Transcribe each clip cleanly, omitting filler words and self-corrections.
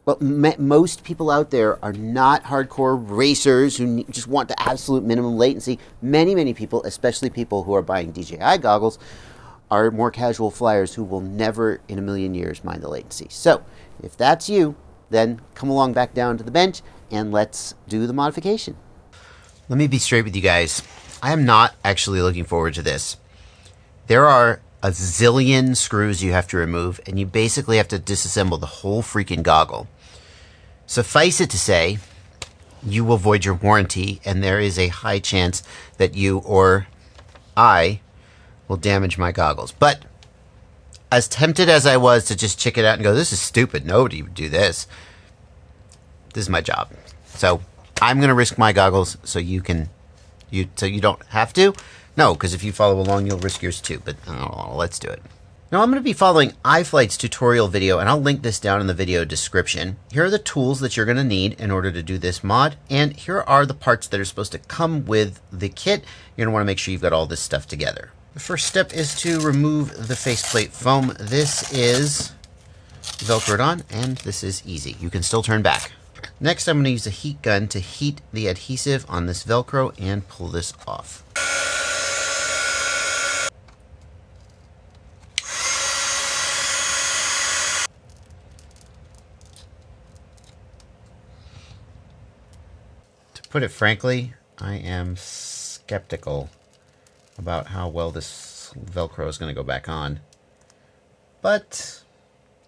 But most people out there are not hardcore racers who just want the absolute minimum latency. Many people, especially people who are buying DJI goggles, are more casual flyers who will never in a million years mind the latency. So if that's you, then come along back down to the bench and let's do the modification. Let me be straight with you guys. I am not actually looking forward to this. There are a zillion screws you have to remove, and you basically have to disassemble the whole freaking goggle. Suffice it to say, you will void your warranty, and there is a high chance that you or I will damage my goggles. But as tempted as I was to just check it out and go, this is stupid, nobody would do this, this is my job. So I'm going to risk my goggles so you don't have to. No, because if you follow along, you'll risk yours too. But let's do it. Now I'm going to be following iFlight's tutorial video, and I'll link this down in the video description. Here are the tools that you're going to need in order to do this mod, and here are the parts that are supposed to come with the kit. You're going to want to make sure you've got all this stuff together. The first step is to remove the faceplate foam. This is Velcroed on, and this is easy. You can still turn back. Next, I'm going to use a heat gun to heat the adhesive on this Velcro and pull this off. Put it frankly, I am skeptical about how well this Velcro is going to go back on. But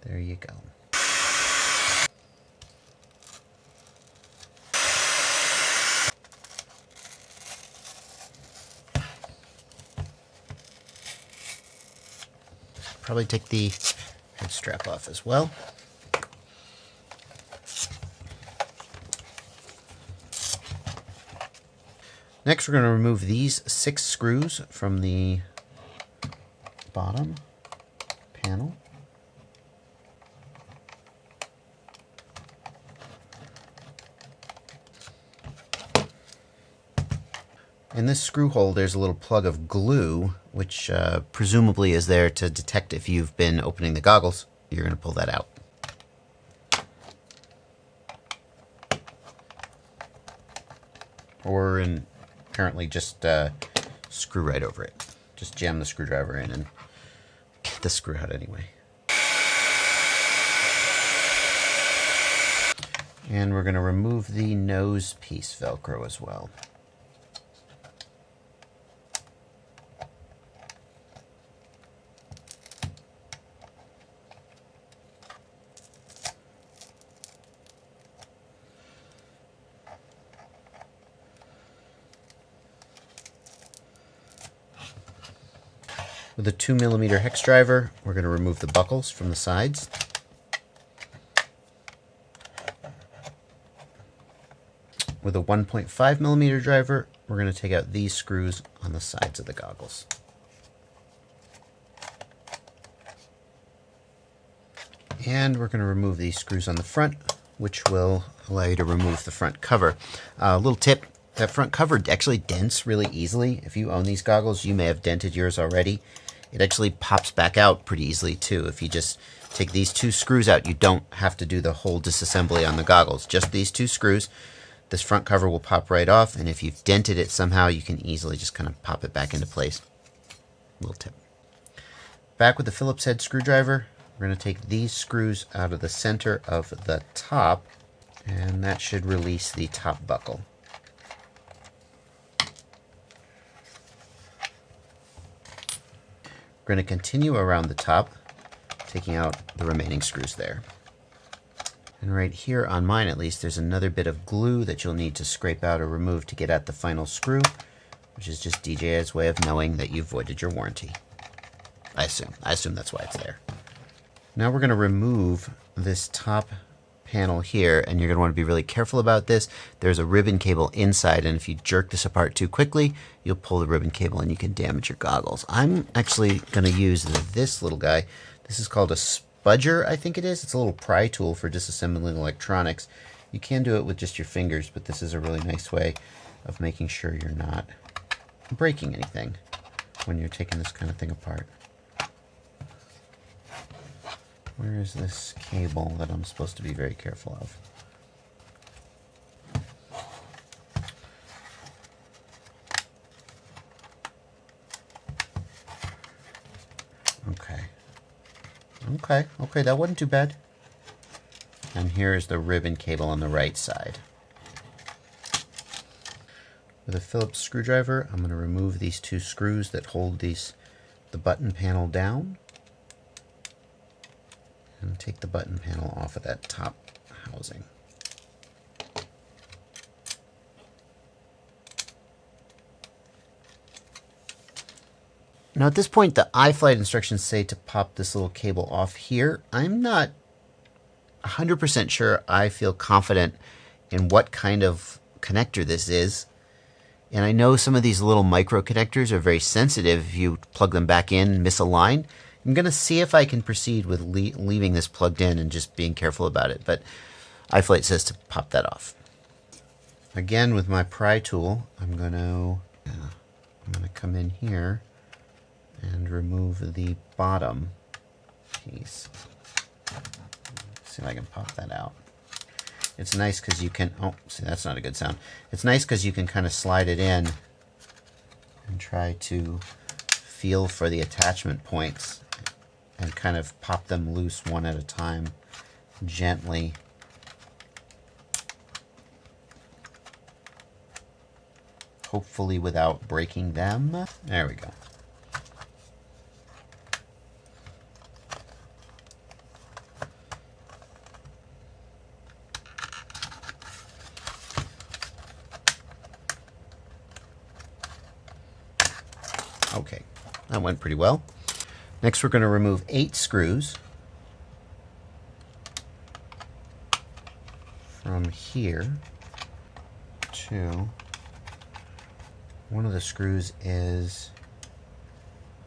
there you go. Probably take the head strap off as well. Next, we're going to remove these 6 screws from the bottom panel. In this screw hole, there's a little plug of glue, which presumably is there to detect if you've been opening the goggles. You're going to pull that out. Or apparently just screw right over it. Just jam the screwdriver in and get the screw out anyway. And we're going to remove the nose piece Velcro as well. With a 2mm hex driver, we're going to remove the buckles from the sides. With a 1.5mm driver, we're going to take out these screws on the sides of the goggles. And we're going to remove these screws on the front, which will allow you to remove the front cover. Little tip, that front cover actually dents really easily. If you own these goggles, you may have dented yours already. It actually pops back out pretty easily too. If you just take these 2 screws out, you don't have to do the whole disassembly on the goggles. Just these 2 screws. This front cover will pop right off, and if you've dented it somehow, you can easily just kind of pop it back into place. Little tip. Back with the Phillips head screwdriver, we're going to take these screws out of the center of the top, and that should release the top buckle. We're going to continue around the top, taking out the remaining screws there. And right here on mine at least, there's another bit of glue that you'll need to scrape out or remove to get at the final screw, which is just DJI's way of knowing that you've voided your warranty. I assume that's why it's there. Now we're going to remove this top panel here, and you're going to want to be really careful about this. There's a ribbon cable inside, and if you jerk this apart too quickly, you'll pull the ribbon cable and you can damage your goggles. I'm actually going to use this little guy. This is called a spudger, I think it is. It's a little pry tool for disassembling electronics. You can do it with just your fingers, but this is a really nice way of making sure you're not breaking anything when you're taking this kind of thing apart. Where is this cable that I'm supposed to be very careful of? Okay, that wasn't too bad. And here is the ribbon cable on the right side. With a Phillips screwdriver, I'm going to remove these two screws that hold the button panel down. And take the button panel off of that top housing. Now at this point, the iFlight instructions say to pop this little cable off here. I'm not 100% sure I feel confident in what kind of connector this is. And I know some of these little micro connectors are very sensitive if you plug them back in, miss a line. I'm going to see if I can proceed with leaving this plugged in and just being careful about it. But iFlight says to pop that off. Again, with my pry tool, I'm going to come in here and remove the bottom piece. See if I can pop that out. It's nice because you can, oh, see, that's not a good sound. It's nice because you can kind of slide it in and try to feel for the attachment points and kind of pop them loose one at a time gently. Hopefully without breaking them. There we go. Okay, that went pretty well. Next, we're going to remove 8 screws from here to one of the screws is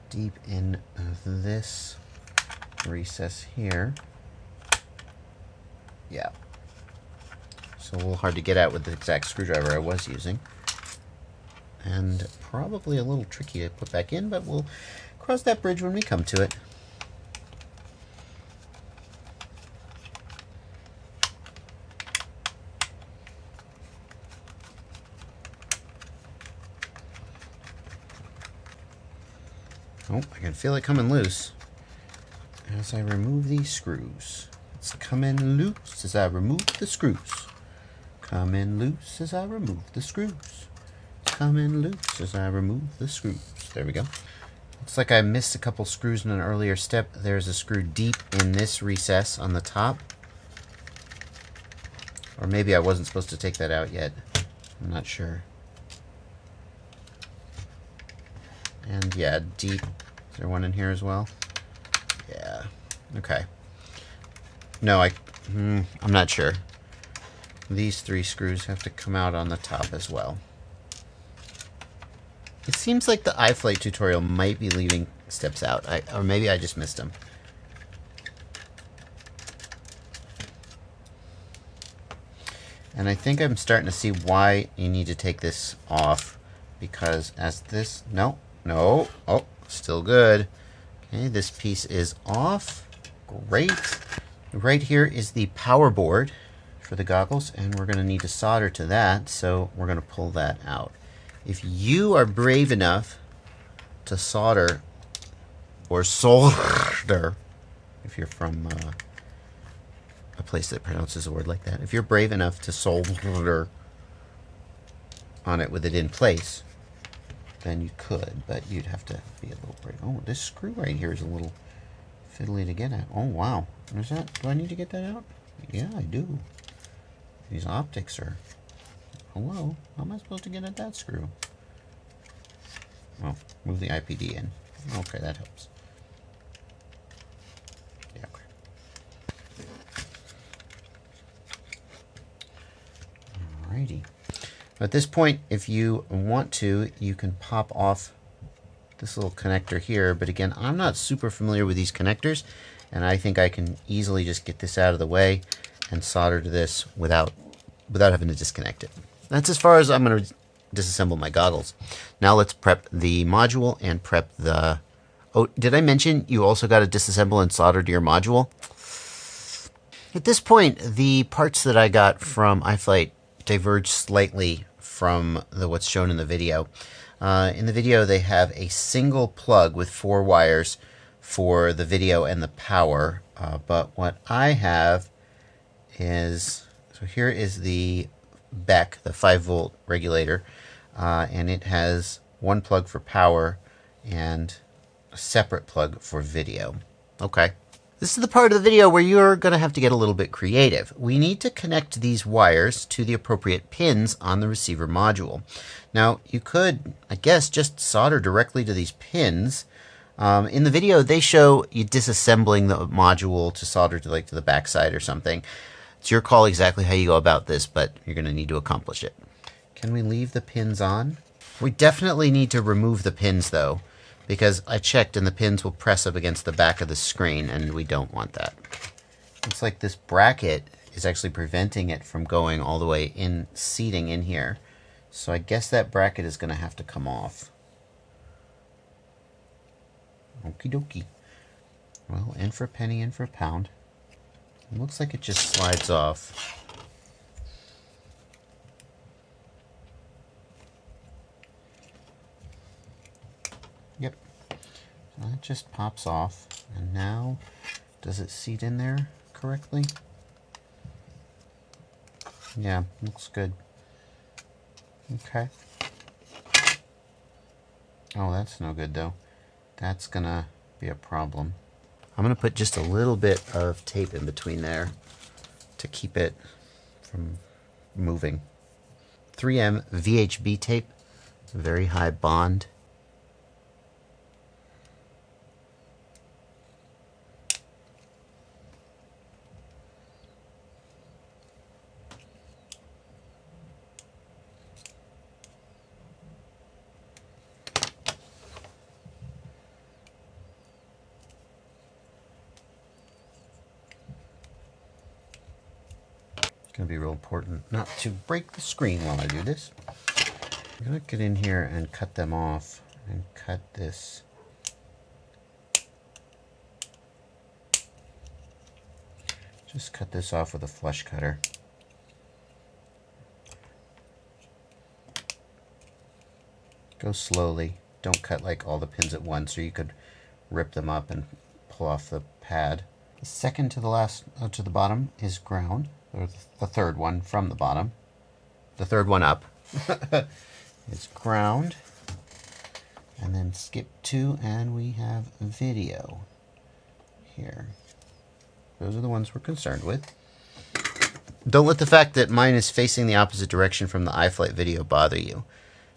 deep in this recess here. Yeah. So a little hard to get out with the exact screwdriver I was using. And probably a little tricky to put back in, but we'll cross that bridge when we come to it. Oh, I can feel it coming loose as I remove these screws. It's coming loose as I remove the screws. Coming loose as I remove the screws. Coming loose as I remove the screws. There we go. Looks like I missed a couple screws in an earlier step. There's a screw deep in this recess on the top. Or maybe I wasn't supposed to take that out yet. I'm not sure. And yeah, deep. Is there one in here as well? Yeah. Okay. No, I'm not sure. These 3 screws have to come out on the top as well. It seems like the iFlight tutorial might be leaving steps out, or maybe I just missed them. And I think I'm starting to see why you need to take this off, because as this, no, oh, still good. Okay, this piece is off. Great. Right here is the power board for the goggles, and we're going to need to solder to that, so we're going to pull that out. If you are brave enough to solder, or solder, if you're from a place that pronounces a word like that, if you're brave enough to solder on it with it in place, then you could, but you'd have to be a little brave. Oh, this screw right here is a little fiddly to get at. Oh, wow. Is that, do I need to get that out? Yeah, I do. These optics are... Hello? How am I supposed to get at that screw? Oh, move the IPD in. Okay, that helps. Yeah, okay. Alrighty. At this point, if you want to, you can pop off this little connector here. But again, I'm not super familiar with these connectors, and I think I can easily just get this out of the way and solder to this without having to disconnect it. That's as far as I'm going to disassemble my goggles. Now let's prep the module and prep the... Oh, did I mention you also got to disassemble and solder to your module? At this point, the parts that I got from iFlight diverge slightly from what's shown in the video. In the video, they have a single plug with 4 wires for the video and the power. But what I have is, so here is the BEC, the 5-volt regulator, and it has one plug for power and a separate plug for video. Okay. This is the part of the video where you're going to have to get a little bit creative. We need to connect these wires to the appropriate pins on the receiver module. Now, you could, I guess, just solder directly to these pins. In the video, they show you disassembling the module to solder to the backside or something. It's your call exactly how you go about this, but you're going to need to accomplish it. Can we leave the pins on? We definitely need to remove the pins, though, because I checked and the pins will press up against the back of the screen, and we don't want that. Looks like this bracket is actually preventing it from going all the way in, seating in here. So I guess that bracket is going to have to come off. Okie dokie. Well, in for a penny, in for a pound. It looks like it just slides off. Yep. So that just pops off. And now, does it seat in there correctly? Yeah, looks good. Okay. Oh, that's no good though. That's gonna be a problem. I'm gonna put just a little bit of tape in between there to keep it from moving. 3M VHB tape, very high bond. It's going to be real important not to break the screen while I do this. I'm going to get in here and cut them off and cut this. Just cut this off with a flush cutter. Go slowly. Don't cut like all the pins at once, or you could rip them up and pull off the pad. The second to the last, to the bottom is ground, or the third one from the bottom. The third one up is ground. And then skip 2, and we have video here. Those are the ones we're concerned with. Don't let the fact that mine is facing the opposite direction from the iFlight video bother you.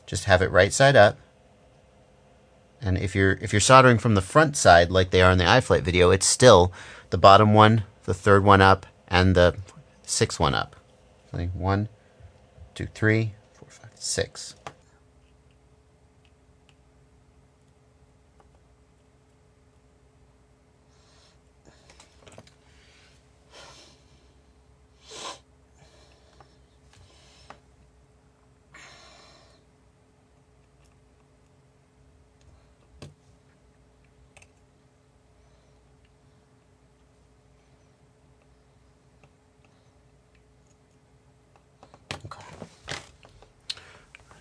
Just have it right side up. And if you're soldering from the front side like they are in the iFlight video, it's still the bottom one, the third one up, and the 6th one up. 1, 2, 3, 4, 5, 6.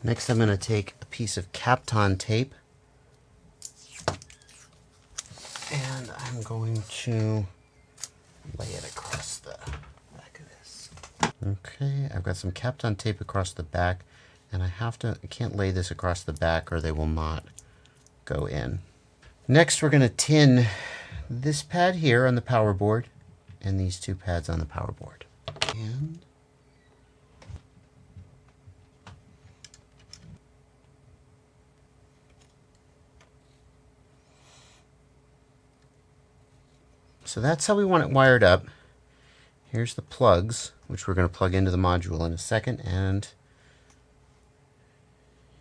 Next, I'm going to take a piece of Kapton tape, and I'm going to lay it across the back of this. Okay, I've got some Kapton tape across the back, and I can't lay this across the back or they will not go in. Next, we're going to tin this pad here on the power board and these 2 pads on the power board. And so that's how we want it wired up. Here's the plugs, which we're going to plug into the module in a second. And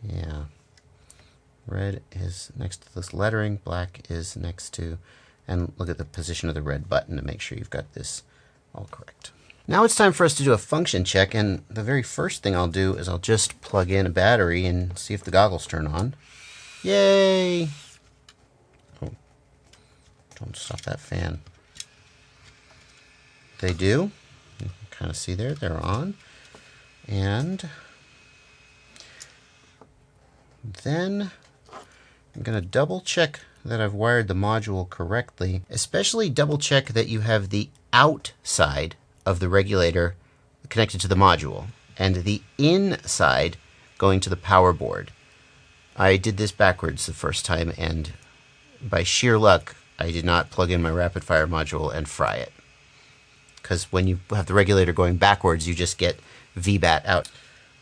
yeah, red is next to this lettering, black is next to, and look at the position of the red button to make sure you've got this all correct. Now it's time for us to do a function check, and the very first thing I'll do is I'll just plug in a battery and see if the goggles turn on. Yay! Oh, don't stop that fan. they do. You can kind of see there, they're on. And then I'm going to double check that I've wired the module correctly, especially double check that you have the outside of the regulator connected to the module and the inside going to the power board. I did this backwards the first time, and by sheer luck, I did not plug in my RapidFire module and fry it. Because when you have the regulator going backwards, you just get VBAT out.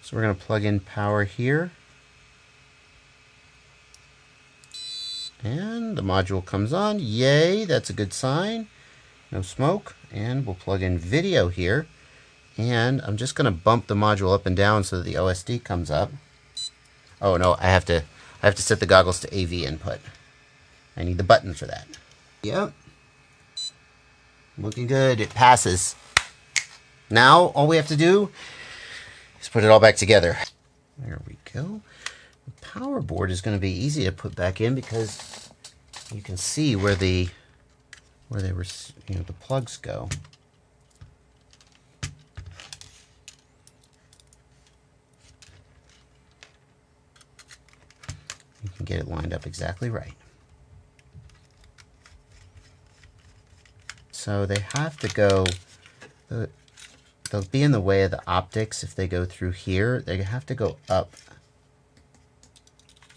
So we're going to plug in power here. And the module comes on. Yay, that's a good sign. No smoke. And we'll plug in video here. And I'm just going to bump the module up and down so that the OSD comes up. Oh no, I have to set the goggles to AV input. I need the button for that. Yep. Looking good. It passes. Now all we have to do is put it all back together. There we go. The power board is going to be easy to put back in because you can see where they were, the plugs go. You can get it lined up exactly right. So they have to go, they'll be in the way of the optics if they go through here. They have to go up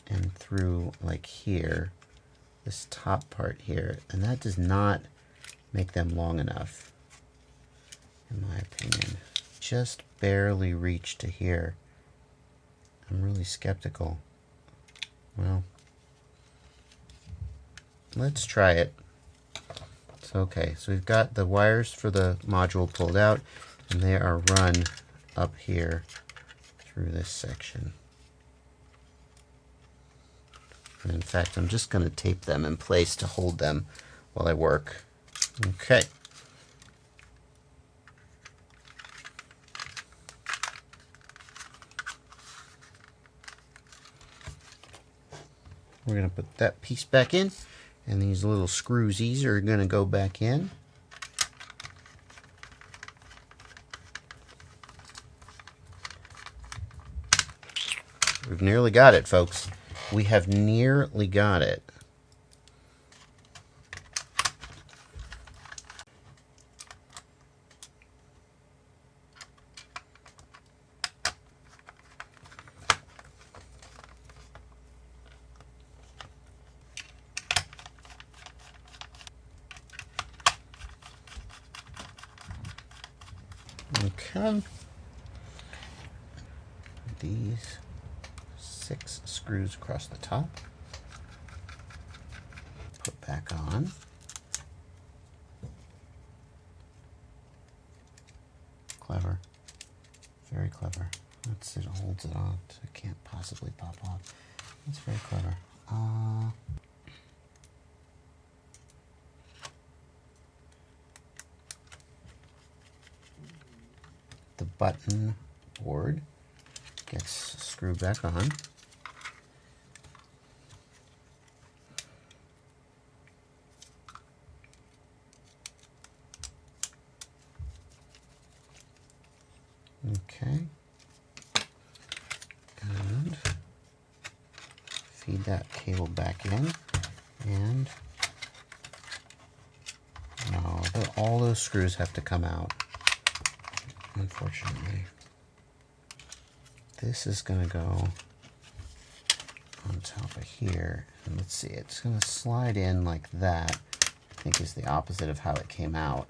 and through like here, this top part here, and that does not make them long enough, in my opinion. Just barely reach to here. I'm really skeptical. Well, let's try it. So, okay, so we've got the wires for the module pulled out, and they are run up here through this section. And in fact, I'm just going to tape them in place to hold them while I work. Okay. We're going to put that piece back in, and these little screwsies are going to go back in. We've nearly got it, folks. We have nearly got it. Okay. These 6 screws across the top. Put back on. Clever. Very clever. It holds it on, so it can't possibly pop off. That's very clever. The button board gets screwed back on. Okay. And feed that cable back in. And no, all those screws have to come out, unfortunately. This is going to go on top of here. And let's see, it's going to slide in like that. I think is the opposite of how it came out.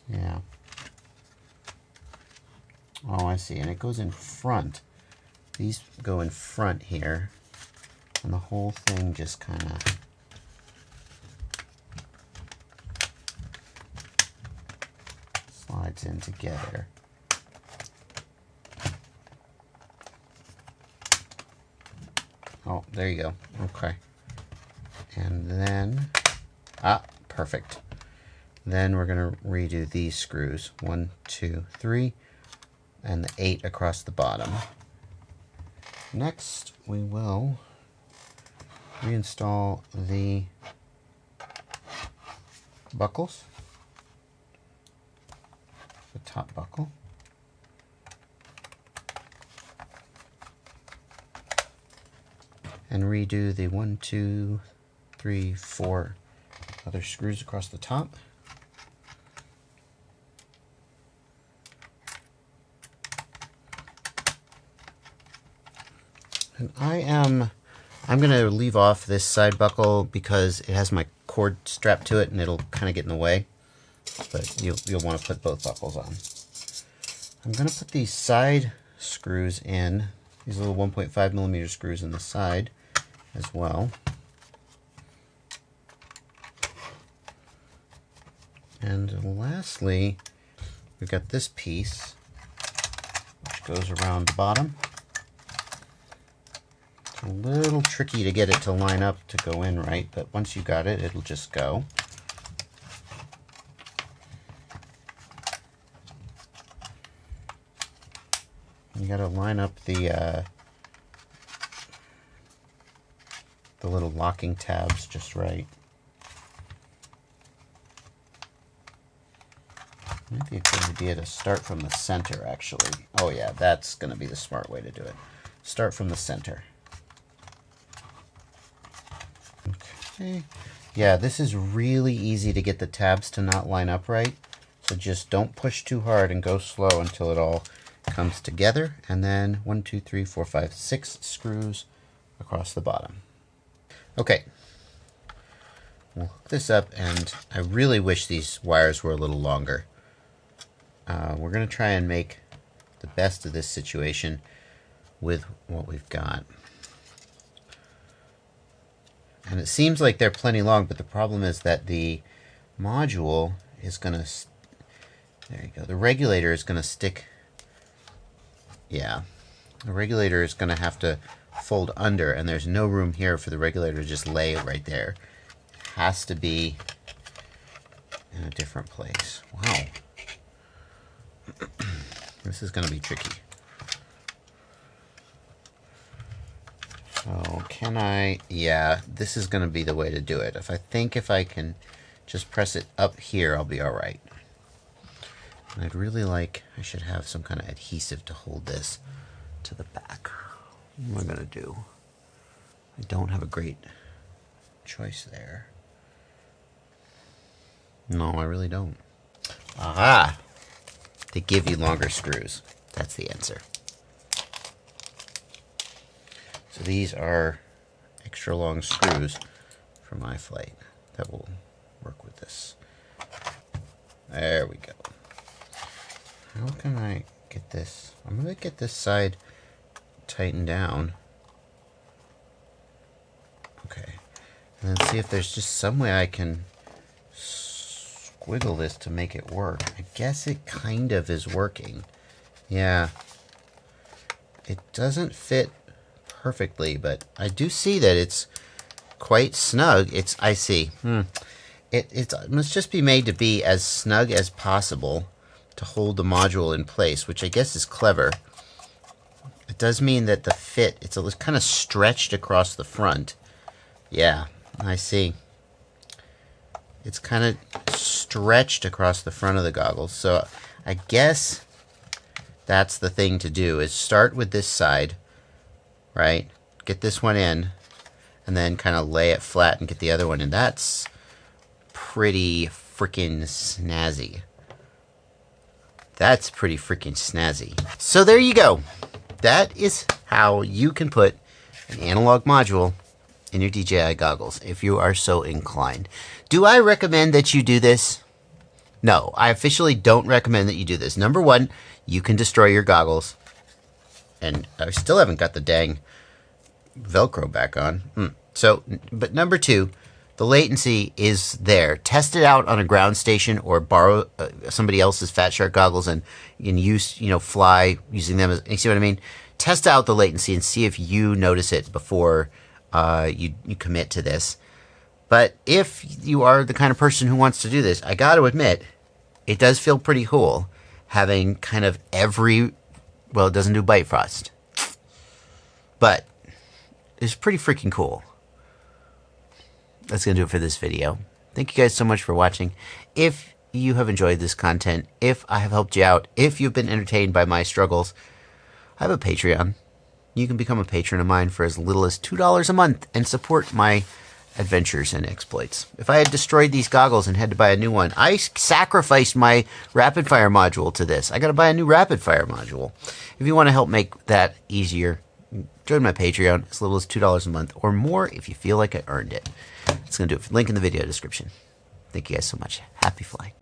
Yeah. Oh, I see. And it goes in front. These go in front here. And the whole thing just kind of slides in together. Oh, there you go. Okay. And then, perfect. Then we're going to redo these screws. 1, 2, 3, and the 8 across the bottom. Next, we will reinstall the buckles, the top buckle. And redo the 1, 2, 3, 4 other screws across the top. And I'm going to leave off this side buckle because it has my cord strapped to it and it'll kind of get in the way. But you'll want to put both buckles on. I'm going to put these side screws in, these little 1.5 millimeter screws in the side as well. And lastly, we've got this piece which goes around the bottom. It's a little tricky to get it to line up to go in right, but once you got it, it'll just go. You got to line up the little locking tabs just right. Maybe a good idea to start from the center, actually. Oh yeah, that's going to be the smart way to do it. Start from the center. Okay. Yeah, this is really easy to get the tabs to not line up right. So just don't push too hard and go slow until it all comes together. And then 1, 2, 3, 4, 5, 6 screws across the bottom. Okay. We'll hook this up, and I really wish these wires were a little longer. We're going to try and make the best of this situation with what we've got. And it seems like they're plenty long, but the problem is that the module is going to, there you go, the regulator is going to stick, yeah, the regulator is going to have to fold under, and there's no room here for the regulator to just lay right there. It has to be in a different place. Wow. This is going to be tricky. So can I, yeah, this is going to be the way to do it. If I can just press it up here, I'll be all right. And I'd really like, I should have some kind of adhesive to hold this to the back. What am I going to do? I don't have a great choice there. No, I really don't. Aha! They give you longer screws. That's the answer. So these are extra long screws from iFlight that will work with this. There we go. How can I get this? I'm going to get this side tightened down. Okay. And then see if there's just some way I can squiggle this to make it work. I guess it kind of is working. Yeah. It doesn't fit perfectly, but I do see that it's quite snug. I see. It must just be made to be as snug as possible to hold the module in place, which I guess is clever. It does mean that the fit, it's kind of stretched across the front. Yeah, I see. It's kind of stretched across the front of the goggles. So I guess that's the thing to do, is start with this side, right? Get this one in, and then kind of lay it flat and get the other one in. That's pretty freaking snazzy. That's pretty freaking snazzy. So there you go. That is how you can put an analog module in your DJI goggles if you are so inclined. Do I recommend that you do this? No, I officially don't recommend that you do this. Number one, you can destroy your goggles. And I still haven't got the dang Velcro back on. But number two, the latency is there. Test it out on a ground station or borrow somebody else's Fat Shark goggles and use, fly using them. You see what I mean? Test out the latency and see if you notice it before you commit to this. But if you are the kind of person who wants to do this, I got to admit, it does feel pretty cool having kind of well, it doesn't do bite frost, but it's pretty freaking cool. that's going to do it for this video. Thank you guys so much for watching. If you have enjoyed this content, if I have helped you out, if you've been entertained by my struggles, I have a Patreon. You can become a patron of mine for as little as $2 a month and support my adventures and exploits. If I had destroyed these goggles and had to buy a new one, I sacrificed my RapidFire module to this. I got to buy a new RapidFire module. If you want to help make that easier, join my Patreon as little as $2 a month or more if you feel like I earned it. It's going to do it. Link in the video description. Thank you guys so much. Happy flying.